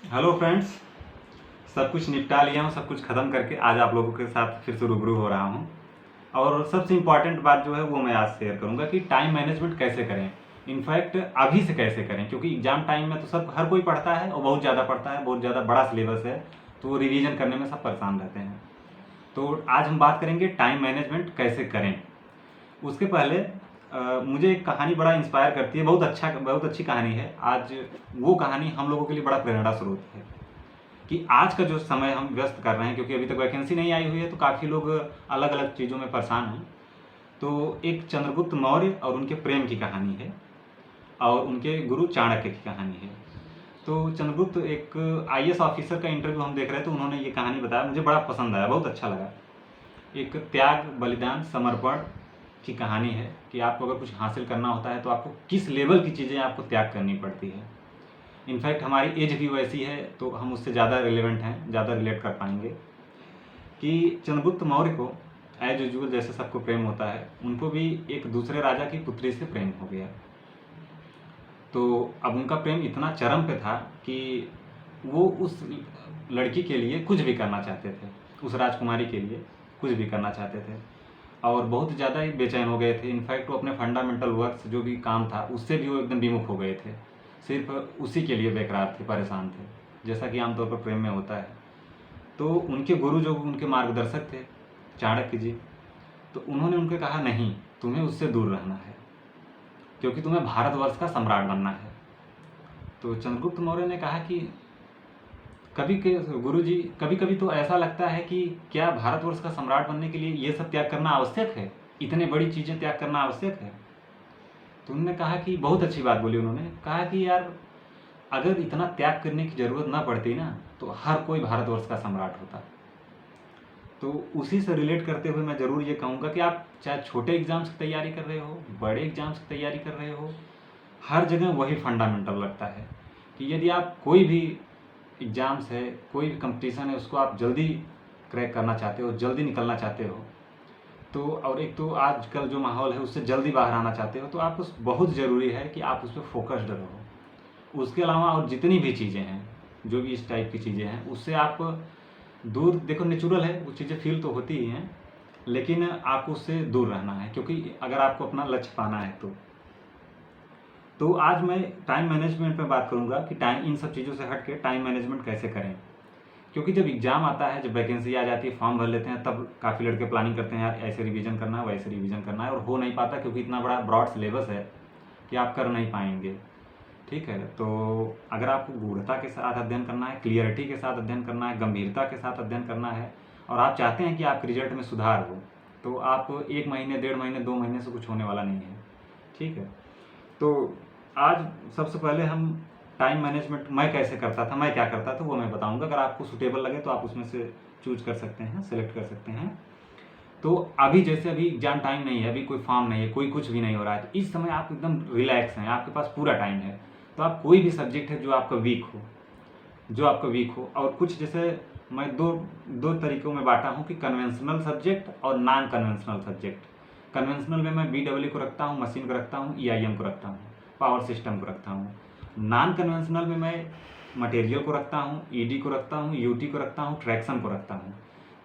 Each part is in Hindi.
Hello friends. सब कुछ निपटा लिया हूँ, सब कुछ ख़त्म करके आज आप लोगों के साथ फिर से रूबरू हो रहा हूँ। और सबसे इम्पॉर्टेंट बात जो है वो मैं आज शेयर करूँगा कि टाइम मैनेजमेंट कैसे करें। इनफैक्ट अभी से कैसे करें, क्योंकि एग्ज़ाम टाइम में तो सब हर कोई पढ़ता है और बहुत ज़्यादा पढ़ता है, बहुत ज़्यादा बड़ा सिलेबस है, तो वो रिवीजन करने में सब परेशान रहते हैं। तो आज हम बात करेंगे टाइम मैनेजमेंट कैसे करें। उसके पहले मुझे एक कहानी बड़ा इंस्पायर करती है, बहुत अच्छी कहानी है। आज वो कहानी हम लोगों के लिए बड़ा प्रेरणा स्रोत है कि आज का जो समय हम व्यस्त कर रहे हैं, क्योंकि अभी तक वैकेंसी नहीं आई हुई है तो काफ़ी लोग अलग अलग चीज़ों में परेशान हैं। तो एक चंद्रगुप्त मौर्य और उनके प्रेम की कहानी है और उनके गुरु चाणक्य की कहानी है। तो चंद्रगुप्त एक आईएएस ऑफिसर का इंटरव्यू हम देख रहे थे, तो उन्होंने ये कहानी बताया, मुझे बड़ा पसंद आया, बहुत अच्छा लगा। एक त्याग, बलिदान, समर्पण की कहानी है कि आपको अगर कुछ हासिल करना होता है तो आपको किस लेवल की चीज़ें आपको त्याग करनी पड़ती है। इनफैक्ट हमारी एज भी वैसी है तो हम उससे ज़्यादा रिलेवेंट हैं, ज़्यादा रिलेट कर पाएंगे कि चंद्रगुप्त मौर्य को एज यूजुअल जैसे सबको प्रेम होता है, उनको भी एक दूसरे राजा की पुत्री से प्रेम हो गया। तो अब उनका प्रेम इतना चरम पे था कि वो उस लड़की के लिए कुछ भी करना चाहते थे, उस राजकुमारी के लिए कुछ भी करना चाहते थे और बहुत ज़्यादा ही बेचैन हो गए थे। इनफैक्ट वो अपने फंडामेंटल वर्क्स जो भी काम था उससे भी वो एकदम विमुख हो गए थे, सिर्फ उसी के लिए बेकरार थे, परेशान थे, जैसा कि आमतौर पर प्रेम में होता है। तो उनके गुरु जो उनके मार्गदर्शक थे, चाणक्य जी, तो उन्होंने उनके कहा नहीं, तुम्हें उससे दूर रहना है क्योंकि तुम्हें भारतवर्ष का सम्राट बनना है। तो चंद्रगुप्त मौर्य ने कहा कि कभी के गुरु जी, कभी कभी तो ऐसा लगता है कि क्या भारतवर्ष का सम्राट बनने के लिए ये सब त्याग करना आवश्यक है, इतने बड़ी चीज़ें त्याग करना आवश्यक है। तो उन्होंने कहा कि बहुत अच्छी बात बोली, उन्होंने कहा कि यार अगर इतना त्याग करने की ज़रूरत ना पड़ती ना तो हर कोई भारतवर्ष का सम्राट होता। तो उसी से रिलेट करते हुए मैं ज़रूर ये कहूँगा कि आप चाहे छोटे एग्ज़ाम्स की तैयारी कर रहे हो, बड़े एग्ज़ाम्स की तैयारी कर रहे हो, हर जगह वही फंडामेंटल लगता है कि यदि आप कोई भी एग्ज़ाम्स है, कोई भी कंपटीशन है, उसको आप जल्दी क्रैक करना चाहते हो, जल्दी निकलना चाहते हो, तो और एक तो आजकल जो माहौल है उससे जल्दी बाहर आना चाहते हो, तो आप उस बहुत ज़रूरी है कि आप उस पर फोकस्ड रहो। उसके अलावा और जितनी भी चीज़ें हैं, जो भी इस टाइप की चीज़ें हैं, उससे आप दूर, देखो नेचुरल है, वो चीज़ें फील तो होती ही हैं, लेकिन आपको उससे दूर रहना है क्योंकि अगर आपको अपना लक्ष्य पाना है तो आज मैं टाइम मैनेजमेंट में बात करूंगा कि टाइम, इन सब चीज़ों से हट के टाइम मैनेजमेंट कैसे करें। क्योंकि जब एग्ज़ाम आता है, जब वैकेंसी आ जाती है, फॉर्म भर लेते हैं, तब काफ़ी लड़के प्लानिंग करते हैं, यार ऐसे रिवीजन करना है, वैसे रिवीजन करना है, और हो नहीं पाता क्योंकि इतना बड़ा ब्रॉड सिलेबस है कि आप कर नहीं पाएंगे। ठीक है, तो अगर आपको गूढ़ता के साथ अध्ययन करना है, क्लियरिटी के साथ अध्ययन करना है, गंभीरता के साथ अध्ययन करना है, और आप चाहते हैं कि आपके रिजल्ट में सुधार हो, तो आप 1 महीने, 1.5 महीने, 2 महीने से कुछ होने वाला नहीं है। ठीक है, तो आज सबसे पहले हम टाइम मैनेजमेंट मैं कैसे करता था, मैं क्या करता था, वो मैं बताऊंगा। अगर आपको सुटेबल लगे तो आप उसमें से चूज कर सकते हैं, सेलेक्ट कर सकते हैं। तो अभी जैसे अभी एग्जाम टाइम नहीं है, अभी कोई फॉर्म नहीं है, कोई कुछ भी नहीं हो रहा है, तो इस समय आप एकदम रिलैक्स हैं, आपके पास पूरा टाइम है। तो आप कोई भी सब्जेक्ट है जो आपका वीक हो, और कुछ जैसे मैं दो दो तरीकों में बांटा हूँ कि कन्वेंशनल सब्जेक्ट और नॉन कन्वेंशनल सब्जेक्ट। कन्वेंशनल में मैं BEE को रखता हूँ, मशीन को रखता हूँ, EIM को रखता हूँ, पावर सिस्टम को रखता हूँ। नॉन कन्वेंशनल में मैं मटेरियल को रखता हूँ, ED को रखता हूँ, UT को रखता हूँ, ट्रैक्शन को रखता हूँ।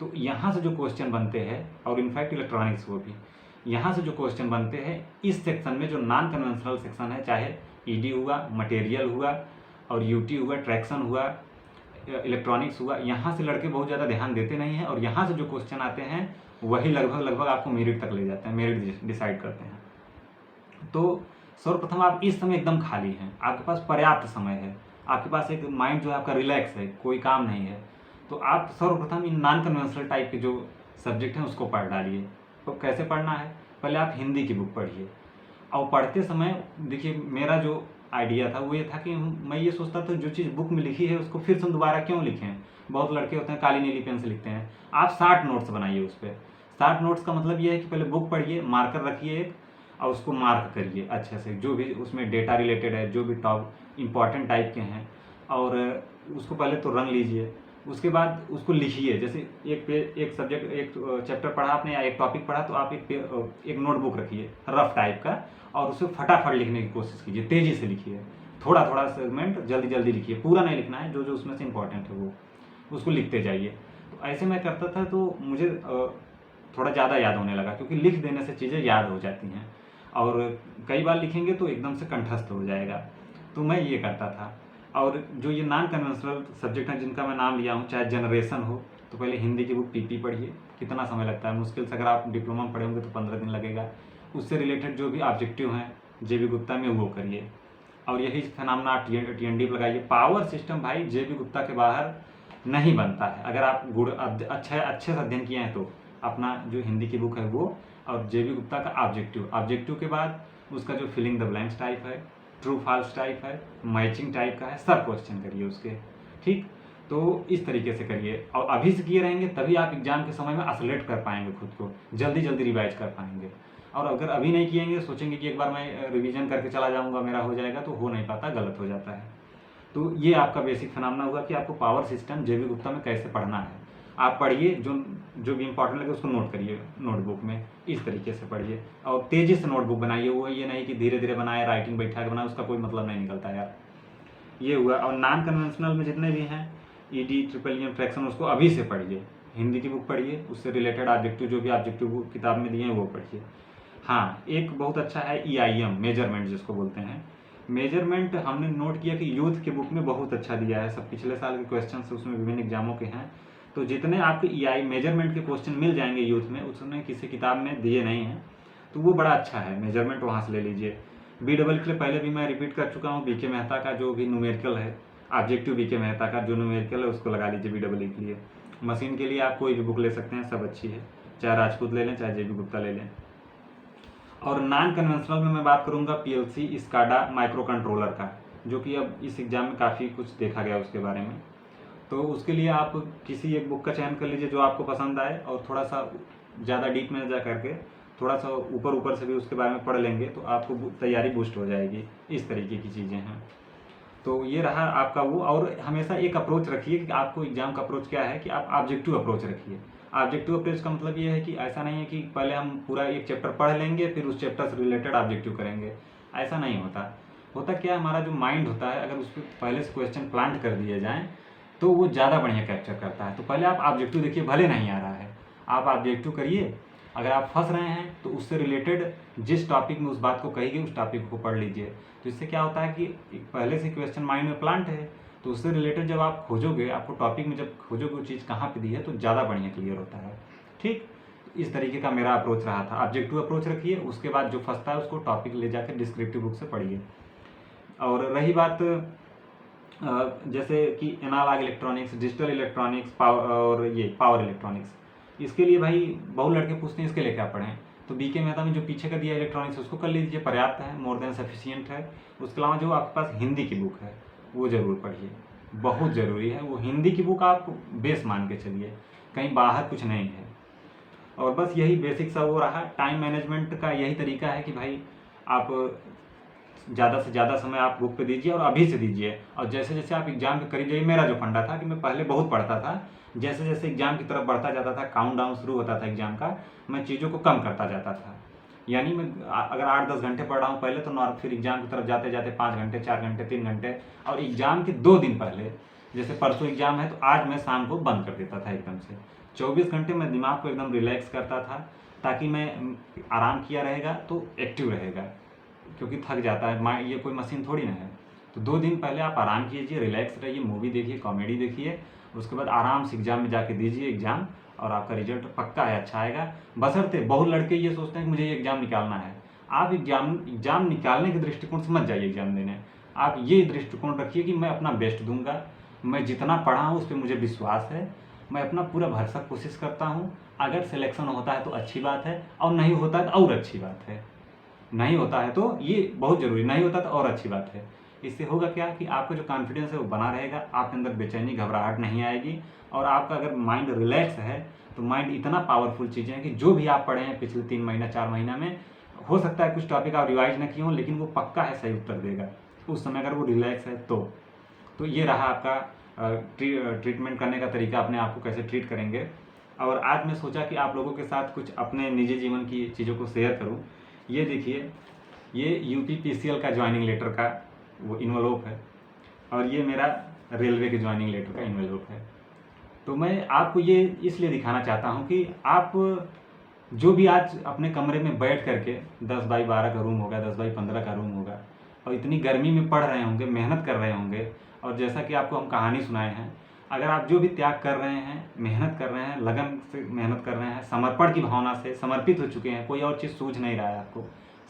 तो यहाँ से जो क्वेश्चन बनते हैं, और इनफैक्ट इलेक्ट्रॉनिक्स को भी, यहाँ से जो क्वेश्चन बनते हैं इस सेक्शन में, जो नॉन कन्वेंशनल सेक्शन है, चाहे ED हुआ, मटेरियल हुआ, और UT हुआ, ट्रैक्शन हुआ, इलेक्ट्रॉनिक्स हुआ, यहाँ से लड़के बहुत ज़्यादा ध्यान देते नहीं हैं, और यहाँ से जो क्वेश्चन आते हैं वही लगभग आपको मेरिट तक ले जाते हैं, मेरिट डिसाइड करते हैं। तो सर्वप्रथम आप इस समय एकदम खाली हैं, आपके पास पर्याप्त समय है, आपके पास एक माइंड जो है आपका रिलैक्स है, कोई काम नहीं है, तो आप सर्वप्रथम इन नॉन कन्वेंशनल टाइप के जो सब्जेक्ट हैं उसको पढ़ डालिए। तो कैसे पढ़ना है, पहले आप हिंदी की बुक पढ़िए, और पढ़ते समय देखिए, मेरा जो आइडिया था वो ये था कि मैं ये सोचता था जो चीज़ बुक में लिखी है उसको फिर से हम दोबारा क्यों लिखें। बहुत लड़के होते हैं काली नीली पेन से लिखते हैं, आप 60 नोट्स बनाइए उस पर। 60 नोट्स का मतलब ये है कि पहले बुक पढ़िए, मार्कर रखिए एक, और उसको मार्क करिए अच्छे से, जो भी उसमें डेटा रिलेटेड है, जो भी टॉप इंपॉर्टेंट टाइप के हैं, और उसको पहले तो रंग लीजिए। उसके बाद उसको लिखिए, जैसे एक सब्जेक्ट, एक चैप्टर पढ़ा आपने या एक टॉपिक पढ़ा, तो आप एक नोटबुक रखिए रफ टाइप का, और उसे फटाफट लिखने की कोशिश कीजिए, तेज़ी से लिखिए, थोड़ा थोड़ा सेगमेंट जल्दी जल्दी लिखिए, पूरा नहीं लिखना है, जो जो उसमें से इंपॉर्टेंट है वो उसको लिखते जाइए। तो ऐसे मैं करता था तो मुझे थोड़ा ज़्यादा याद होने लगा, क्योंकि लिख देने से चीज़ें याद हो जाती हैं, और कई बार लिखेंगे तो एकदम से कंठस्थ हो जाएगा। तो मैं ये करता था। और जो ये नॉन कन्वेंशनल सब्जेक्ट हैं जिनका मैं नाम लिया हूँ, चाहे जनरेशन हो, तो पहले हिंदी की बुक पीपी पढ़िए, कितना समय लगता है, मुश्किल से अगर आप डिप्लोमा में पढ़े होंगे तो 15 दिन लगेगा। उससे रिलेटेड जो भी ऑब्जेक्टिव हैं जेबी गुप्ता में वो करिए, और यही फिनोमेना TND लगाइए। पावर सिस्टम भाई जेबी गुप्ता के बाहर नहीं बनता है। अगर आप अच्छे से अध्ययन किए हैं तो अपना जो हिंदी की बुक है वो, और जेबी गुप्ता का ऑब्जेक्टिव के बाद उसका जो फिलिंग द ब्लैंक्स टाइप है, ट्रू फॉल्स टाइप है, मैचिंग टाइप का है, सब क्वेश्चन करिए उसके। ठीक, तो इस तरीके से करिए, और अभी से किए रहेंगे तभी आप एग्जाम के समय में असलेट कर पाएंगे खुद को, जल्दी जल्दी रिवाइज कर पाएंगे। और अगर अभी नहीं किएंगे, सोचेंगे कि एक बार मैं रिवीजन करके चला जाऊंगा मेरा हो जाएगा, तो हो नहीं पाता, गलत हो जाता है। तो ये आपका बेसिक फिनोमेना हुआ कि आपको पावर सिस्टम जेबी गुप्ता में कैसे पढ़ना है। आप पढ़िए, जो भी इंपॉर्टेंट लगे उसको नोट करिए नोटबुक में, इस तरीके से पढ़िए, और तेज़ी से नोटबुक बनाइए। वो ये नहीं कि धीरे धीरे बनाए, राइटिंग बैठा के बनाए, उसका कोई मतलब नहीं निकलता यार। ये हुआ। और नॉन कन्वेंशनल में जितने भी हैं, ED, ट्रिपल फ्रैक्शन, उसको अभी से पढ़िए। हिंदी की बुक पढ़िए, उससे रिलेटेड ऑब्जेक्टिव जो भी ऑब्जेक्टिव किताब में दिए हैं वो पढ़िए। हाँ, एक बहुत अच्छा है EIM, मेजरमेंट जिसको बोलते हैं। मेजरमेंट हमने नोट किया कि यूथ के बुक में बहुत अच्छा दिया है, सब पिछले साल के क्वेश्चन उसमें विभिन्न एग्जामों के हैं। तो जितने आपके EI मेजरमेंट के क्वेश्चन मिल जाएंगे यूथ में, उसमें किसी किताब में दिए नहीं हैं, तो वो बड़ा अच्छा है, मेजरमेंट वहाँ से ले लीजिए। BEE के लिए पहले भी मैं रिपीट कर चुका हूँ, BK मेहता का जो भी न्यूमेरिकल है, ऑब्जेक्टिव BK मेहता का जो न्यूमेरिकल है उसको लगा लीजिए BEE के लिए। मशीन के लिए आप कोई भी बुक ले सकते हैं, सब अच्छी है, चाहे राजपूत ले लें, चाहे जेबी गुप्ता ले लें। और नॉन कन्वेंशनल में मैं बात करूंगा PLC स्काडा माइक्रो कंट्रोलर का, जो कि अब इस एग्जाम में काफ़ी कुछ देखा गया उसके बारे में। तो उसके लिए आप किसी एक बुक का चयन कर लीजिए जो आपको पसंद आए, और थोड़ा सा ज़्यादा डीप में जा करके थोड़ा सा ऊपर ऊपर से भी उसके बारे में पढ़ लेंगे तो आपको तैयारी बूस्ट हो जाएगी। इस तरीके की चीज़ें हैं। तो ये रहा आपका वो। और हमेशा एक अप्रोच रखिए कि आपको एग्जाम का अप्रोच क्या है, कि आप ऑब्जेक्टिव अप्रोच रखिए। ऑब्जेक्टिव अप्रोच का मतलब ये है कि ऐसा नहीं है कि पहले हम पूरा एक चैप्टर पढ़ लेंगे फिर उस चैप्टर से रिलेटेड ऑब्जेक्टिव करेंगे, ऐसा नहीं होता। होता क्या है, हमारा जो माइंड होता है, अगर उस पर पहले से क्वेश्चन प्लांट कर दिए जाएँ तो वो ज़्यादा बढ़िया कैप्चर करता है। तो पहले आप ऑब्जेक्टिव देखिए, भले नहीं आ रहा है आप ऑब्जेक्टिव करिए। अगर आप फंस रहे हैं तो उससे रिलेटेड जिस टॉपिक में उस बात को कही गई उस टॉपिक को पढ़ लीजिए। तो इससे क्या होता है कि पहले से क्वेश्चन माइंड में प्लांट है, तो उससे रिलेटेड जब आप खोजोगे, आपको टॉपिक में जब खोजोगे वो चीज़ कहाँ पे दी है, तो ज़्यादा बढ़िया क्लियर होता है। ठीक, इस तरीके का मेरा अप्रोच रहा था। ऑब्जेक्टिव अप्रोच रखिए, उसके बाद जो फंसता है उसको टॉपिक ले जाकर डिस्क्रिप्टिव बुक से पढ़िए। और रही बात जैसे कि एनालॉग इलेक्ट्रॉनिक्स, डिजिटल इलेक्ट्रॉनिक्स, और ये पावर इलेक्ट्रॉनिक्स, इसके लिए भाई बहुत लड़के पूछते हैं इसके लिए क्या पढ़ें। तो BK मेहता में जो पीछे का दिया इलेक्ट्रॉनिक्स उसको कर लीजिए, पर्याप्त है, मोर देन सफिशियंट है। उसके अलावा जो आपके पास हिंदी की बुक है वो ज़रूर पढ़िए, बहुत ज़रूरी है। वो हिंदी की बुक आप बेस मान के चलिए, कहीं बाहर कुछ नहीं है। और बस यही बेसिक सा वो रहा। टाइम मैनेजमेंट का यही तरीका है कि भाई आप ज़्यादा से ज़्यादा समय आप बुक पे दीजिए, और अभी से दीजिए। और जैसे जैसे आप एग्जाम के करीब जाइए, मेरा जो फंडा था कि मैं पहले बहुत पढ़ता था, जैसे जैसे एग्जाम की तरफ बढ़ता जाता था, काउंट डाउन शुरू होता था एग्जाम का, मैं चीज़ों को कम करता जाता था। यानी मैं अगर 8-10 घंटे पढ़ रहा हूँ पहले, तो फिर एग्जाम की तरफ जाते जाते 5 घंटे, 4 घंटे, 3 घंटे, और एग्जाम के 2 दिन पहले, जैसे परसों एग्जाम है तो आज मैं शाम को बंद कर देता था एकदम से। 24 घंटे मैं दिमाग को एकदम रिलैक्स करता था, ताकि मैं आराम किया रहेगा तो एक्टिव रहेगा, क्योंकि थक जाता है, ये कोई मशीन थोड़ी ना है। तो 2 दिन पहले आप आराम कीजिए, रिलैक्स रहिए, मूवी देखिए, कॉमेडी देखिए, उसके बाद आराम से एग्जाम में जाके दीजिए एग्जाम, और आपका रिजल्ट पक्का है, अच्छा आएगा। बशर्ते बहुत लड़के ये सोचते हैं कि मुझे ये एग्जाम निकालना है। आप एग्जाम निकालने के दृष्टिकोण से मत जाइए एग्जाम देने। आप ये दृष्टिकोण रखिए कि मैं अपना बेस्ट दूंगा, मैं जितना पढ़ा हूँ उस पर मुझे विश्वास है, मैं अपना पूरा भरसक कोशिश करता हूँ। अगर सिलेक्शन होता है तो अच्छी बात है, और नहीं होता है तो और अच्छी बात है। नहीं होता है तो ये बहुत ज़रूरी, नहीं होता तो और अच्छी बात है। इससे होगा क्या कि आपका जो कॉन्फिडेंस है वो बना रहेगा, आपके अंदर बेचैनी, घबराहट नहीं आएगी, और आपका अगर माइंड रिलैक्स है तो माइंड इतना पावरफुल चीज़ें हैं कि जो भी आप पढ़े हैं पिछले 3 महीना 4 महीना में, हो सकता है कुछ टॉपिक आप रिवाइज न किए हों, लेकिन वो पक्का है सही उत्तर देगा उस समय, अगर वो रिलैक्स है तो ये रहा आपका ट्रीटमेंट करने का तरीका, अपने आप को कैसे ट्रीट करेंगे। और आज मैं सोचा कि आप लोगों के साथ कुछ अपने निजी जीवन की चीज़ों को शेयर करूं। ये देखिए, ये UP PCL का ज्वाइनिंग लेटर का वो इन्वेलॉप है, और ये मेरा रेलवे के ज्वाइनिंग लेटर का इन्वेलॉप है। तो मैं आपको ये इसलिए दिखाना चाहता हूँ कि आप जो भी आज अपने कमरे में बैठ करके 10 बाई 12 का रूम होगा, 10 बाई 15 का रूम होगा, और इतनी गर्मी में पढ़ रहे होंगे, मेहनत कर रहे होंगे, और जैसा कि आपको हम कहानी सुनाए हैं, अगर आप जो भी त्याग कर रहे हैं, मेहनत कर रहे हैं, लगन से मेहनत कर रहे हैं, समर्पण की भावना से समर्पित हो चुके हैं, कोई और चीज़ सूझ नहीं रहा है आपको,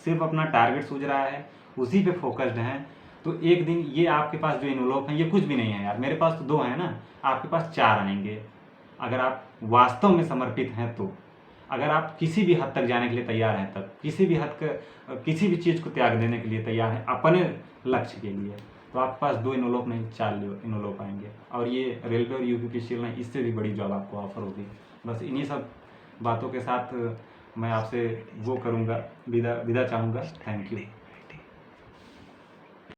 सिर्फ अपना टारगेट सूझ रहा है, उसी पे फोकस्ड हैं, तो एक दिन ये आपके पास जो इन्वलॉप हैं ये कुछ भी नहीं है यार, मेरे पास तो 2 हैं ना, आपके पास 4 आएंगे अगर आप वास्तव में समर्पित हैं तो। अगर आप किसी भी हद तक जाने के लिए तैयार हैं, तब किसी भी हद किसी भी चीज़ को त्याग देने के लिए तैयार हैं अपने लक्ष्य के लिए, तो आपके पास 2 इन्वलॉप नहीं 4 इन्वलॉप आएंगे, और ये रेलवे और यूपीपीसीएल में इससे भी बड़ी जॉब आपको ऑफर होगी। बस इन्हीं सब बातों के साथ मैं आपसे वो करूँगा, विदा चाहूँगा। Thank you.